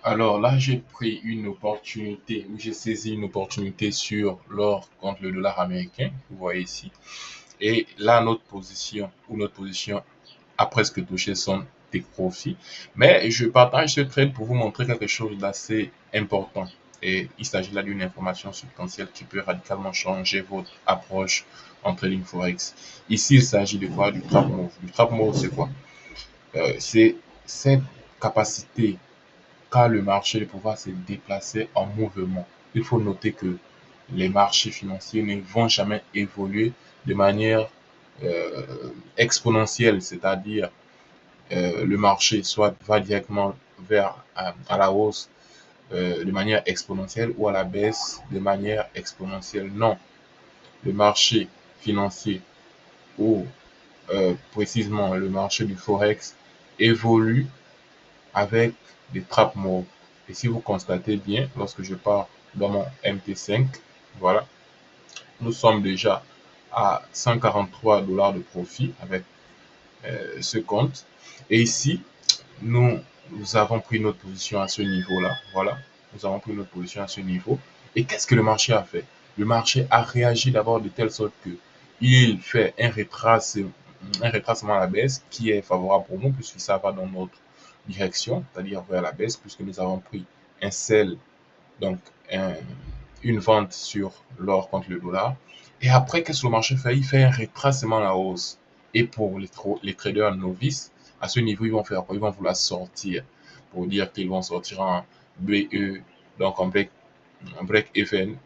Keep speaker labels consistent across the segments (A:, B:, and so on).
A: Alors là, j'ai pris une opportunité, ou j'ai saisi une opportunité sur l'or contre le dollar américain, vous voyez ici. Et là, notre position a presque touché son take profit. Mais je partage ce trade pour vous montrer quelque chose d'assez important. Et il s'agit là d'une information substantielle qui peut radicalement changer votre approche en trading forex. Ici, il s'agit de quoi? Du trap move. Du trap move, c'est quoi? C'est cette capacité qu'a le marché de pouvoir se déplacer en mouvement. Il faut noter que les marchés financiers ne vont jamais évoluer de manière exponentielle, c'est-à-dire le marché soit va directement vers à la hausse de manière exponentielle ou à la baisse de manière exponentielle. Non, le marché financier ou précisément le marché du forex évolue avec des trappes morts. Et si vous constatez bien, lorsque je pars dans mon MT5, voilà, nous sommes déjà à 143 dollars de profit avec ce compte. Et ici, nous, nous avons pris notre position à ce niveau-là. Voilà, nous avons pris notre position à ce niveau. Et qu'est-ce que le marché a fait? Le marché a réagi d'abord de telle sorte que il fait un retracement à la baisse qui est favorable pour nous puisque ça va dans notre direction, c'est-à-dire vers la baisse, puisque nous avons pris un sell, donc un- une vente sur l'or contre le dollar. Et après, qu'est-ce que le marché fait? Il fait un retracement à la hausse. Et pour les traders novices, à ce niveau, ils vont faire quoi? Ils vont vouloir sortir pour dire qu'ils vont sortir en BE, donc en break even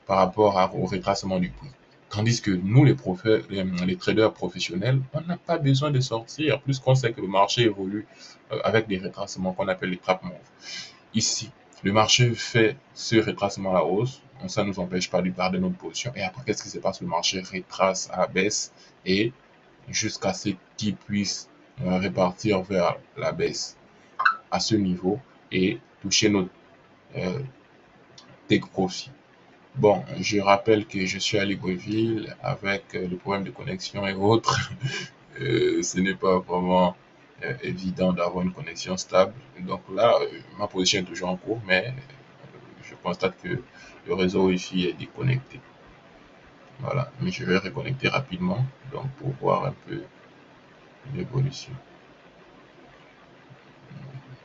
A: par rapport au retracement du prix. Tandis que nous, les traders professionnels, on n'a pas besoin de sortir, puisqu'on sait que le marché évolue avec des retracements qu'on appelle les trap moves. Ici, le marché fait ce retracement à la hausse, donc ça ne nous empêche pas de garder notre position. Et après, qu'est-ce qui se passe? Le marché retrace à la baisse et jusqu'à ce qu'il puisse repartir vers la baisse à ce niveau et toucher notre euh, take profit. Bon, je rappelle que je suis à Libreville avec le problème de connexion et autres. Ce n'est pas vraiment évident d'avoir une connexion stable. Donc là, ma position est toujours en cours, mais je constate que le réseau Wi-Fi est déconnecté. Voilà, mais je vais reconnecter rapidement donc pour voir un peu l'évolution.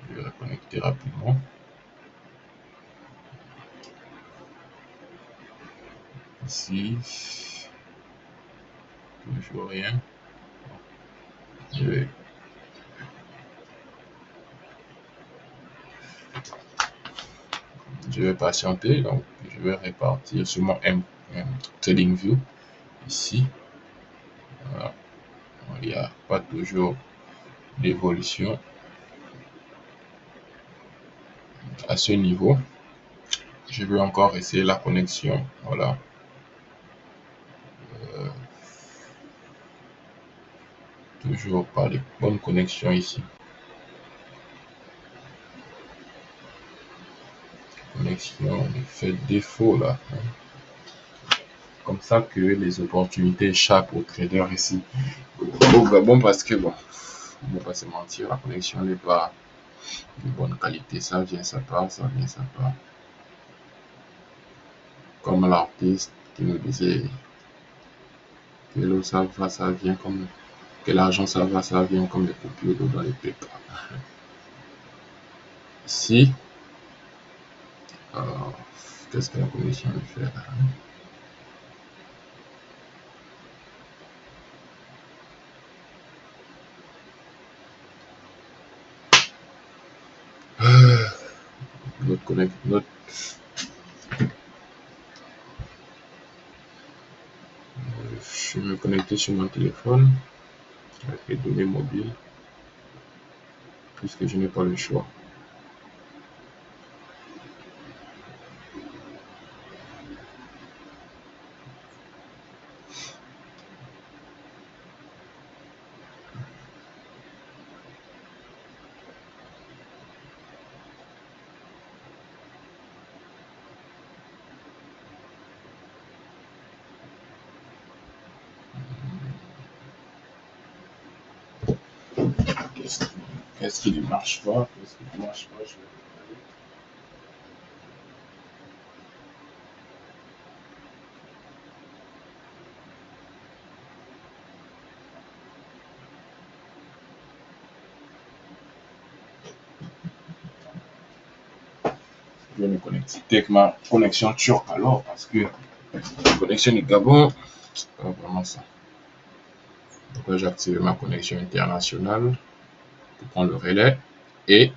A: Je vais reconnecter rapidement. Ici, toujours rien. Je vais, je vais patienter, donc je vais répartir sur mon TradingView ici. Voilà. Il n'y a pas toujours d'évolution à ce niveau. Je vais encore essayer la connexion. Voilà. Euh, Toujours pas de bonne connexion ici. Connexion fait défaut là. Comme ça que les opportunités échappent aux traders ici au Gabon parce que bon, on ne va pas se mentir, la connexion n'est pas de bonne qualité. Ça vient, ça part, ça vient, ça part. Comme l'artiste qui nous disait que l'eau ça va, ça vient comme que l'argent ça va, ça vient comme des coupures d'eau dans les pépins. Ici, alors, qu'est-ce que la commission veut faire là? Notre connect, notre, je vais me connecter sur mon téléphone avec les données mobiles puisque je n'ai pas le choix. Qu'est-ce qui ne marche pas? Qu'est-ce qui ne marche pas? Je vais regarder. Je vais me connecter avec ma connexion turque alors, parce que la connexion du Gabon, c'est pas vraiment ça. Donc là, j'ai activé ma connexion internationale pour prendre le relais. Et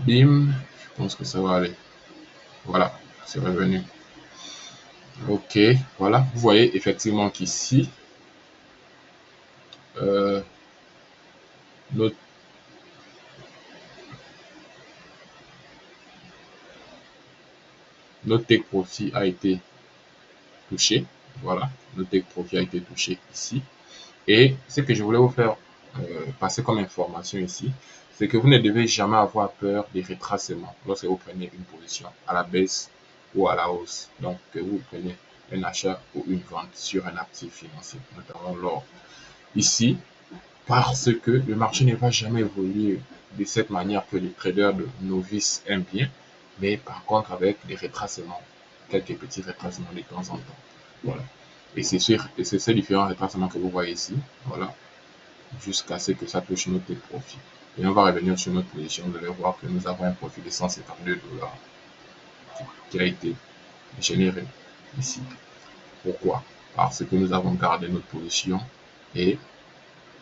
A: bim, je pense que ça va aller. Voilà, c'est revenu. Ok, voilà, vous voyez effectivement qu'ici, notre take profit a été touché. Voilà, notre take profit a été touché ici. Et ce que je voulais vous faire passer comme information ici, c'est que vous ne devez jamais avoir peur des retracements lorsque vous prenez une position à la baisse ou à la hausse. Donc, que vous prenez un achat ou une vente sur un actif financier, notamment l'or. Ici, parce que le marché ne va jamais évoluer de cette manière que les traders de novices aiment bien, mais par contre avec des retracements, quelques petits retracements de temps en temps. Voilà. Et c'est ces différents retracements que vous voyez ici, voilà, jusqu'à ce que ça touche notre profit. Et on va revenir sur notre position, vous allez voir que nous avons un profit de 152 $ qui a été généré ici. Pourquoi? Parce que nous avons gardé notre position et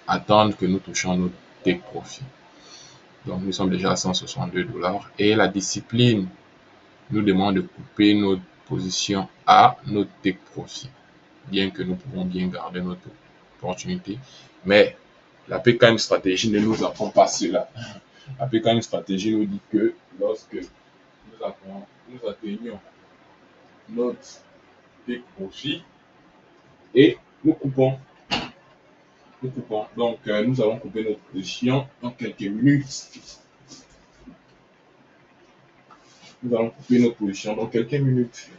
A: attendre que nous touchions notre take profit. Donc nous sommes déjà à 162 $ et la discipline nous demande de couper notre position à notre take profit. Bien que nous pouvons bien garder notre opportunité, mais la PKM stratégie ne nous apprend pas cela. La PKM stratégie nous dit que lorsque nous atteignons notre take profit et nous coupons. Donc, nous allons couper notre position dans quelques minutes. Nous allons couper notre position dans quelques minutes.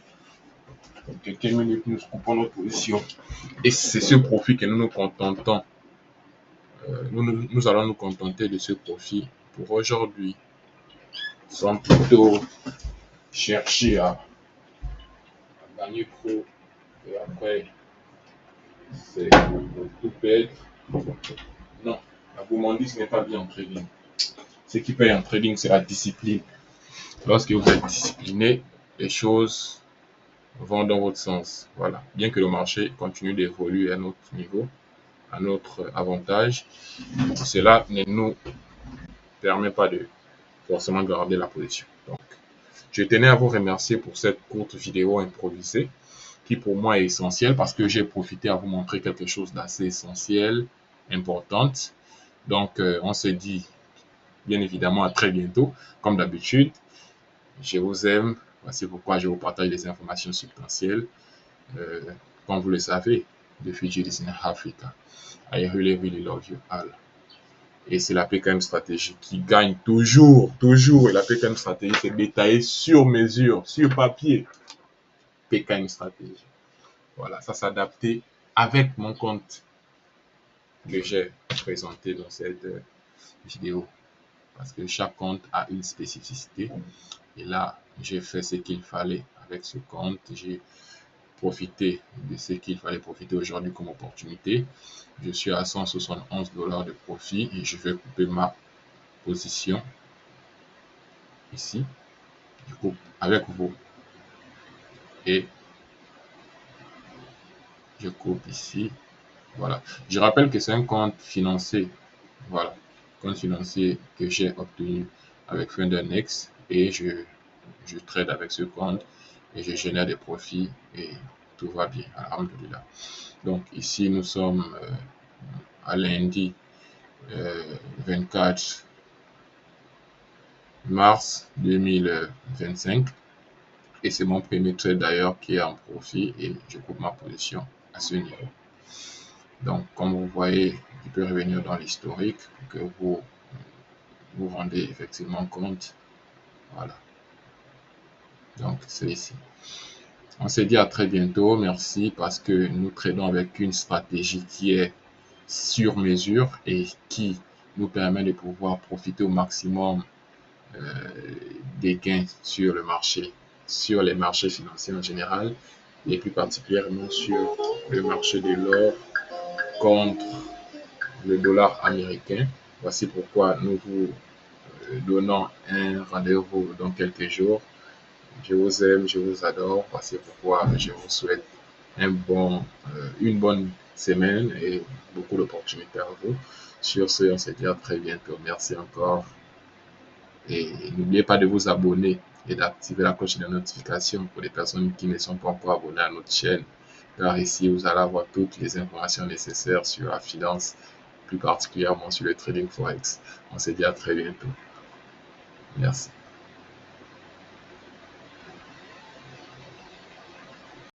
A: Dans quelques minutes, nous coupons notre position. Et c'est ce profit que nous nous contentons. Nous allons nous contenter de ce profit pour aujourd'hui, sans plutôt chercher à gagner trop et après c'est tout perdre. Non, la gourmandise n'est pas bien en trading. Ce qui paye en trading, c'est la discipline. Lorsque vous êtes discipliné, les choses vont dans votre sens. Voilà. Bien que le marché continue d'évoluer à notre niveau, à notre avantage, cela ne nous permet pas de forcément garder la position. Donc, je tenais à vous remercier pour cette courte vidéo improvisée qui pour moi est essentielle parce que j'ai profité à vous montrer quelque chose d'assez essentiel, importante. Donc, on se dit bien évidemment à très bientôt. Comme d'habitude, je vous aime. Voici pourquoi je vous partage des informations substantielles. Comme vous le savez, the future is in Africa. I really, really love you all. Et c'est la PKM stratégie qui gagne toujours. Et la PKM stratégie, c'est détaillé sur mesure, sur papier. PKM stratégie. Voilà, ça s'adapter avec mon compte que j'ai présenté dans cette vidéo. Parce que chaque compte a une spécificité. Et là, j'ai fait ce qu'il fallait avec ce compte. J'ai profité de ce qu'il fallait profiter aujourd'hui comme opportunité. Je suis à 171 $ de profit et je vais couper ma position ici. Je coupe avec vous et je coupe ici. Voilà. Je rappelle que c'est un compte financier. Voilà. Compte financier que j'ai obtenu avec Fundernex et je trade avec ce compte et je génère des profits et tout va bien. Alhamdulillah. Donc ici nous sommes à lundi 24 mars 2025 et c'est mon premier trade d'ailleurs qui est en profit et je coupe ma position à ce niveau. Donc comme vous voyez, je peux revenir dans l'historique que vous vous rendez effectivement compte. Voilà. Donc c'est ici. On se dit à très bientôt. Merci parce que nous tradons avec une stratégie qui est sur mesure et qui nous permet de pouvoir profiter au maximum des gains sur le marché, sur les marchés financiers en général et plus particulièrement sur le marché de l'or contre le dollar américain. Voici pourquoi nous vous donnant un rendez-vous dans quelques jours. Je vous aime, je vous adore. C'est pourquoi je vous souhaite une bonne semaine et beaucoup d'opportunités à vous. Sur ce, on se dit à très bientôt. Merci encore. Et n'oubliez pas de vous abonner et d'activer la cloche de notification pour les personnes qui ne sont pas encore abonnées à notre chaîne. Car ici, vous allez avoir toutes les informations nécessaires sur la finance, plus particulièrement sur le trading Forex. On se dit à très bientôt. Merci.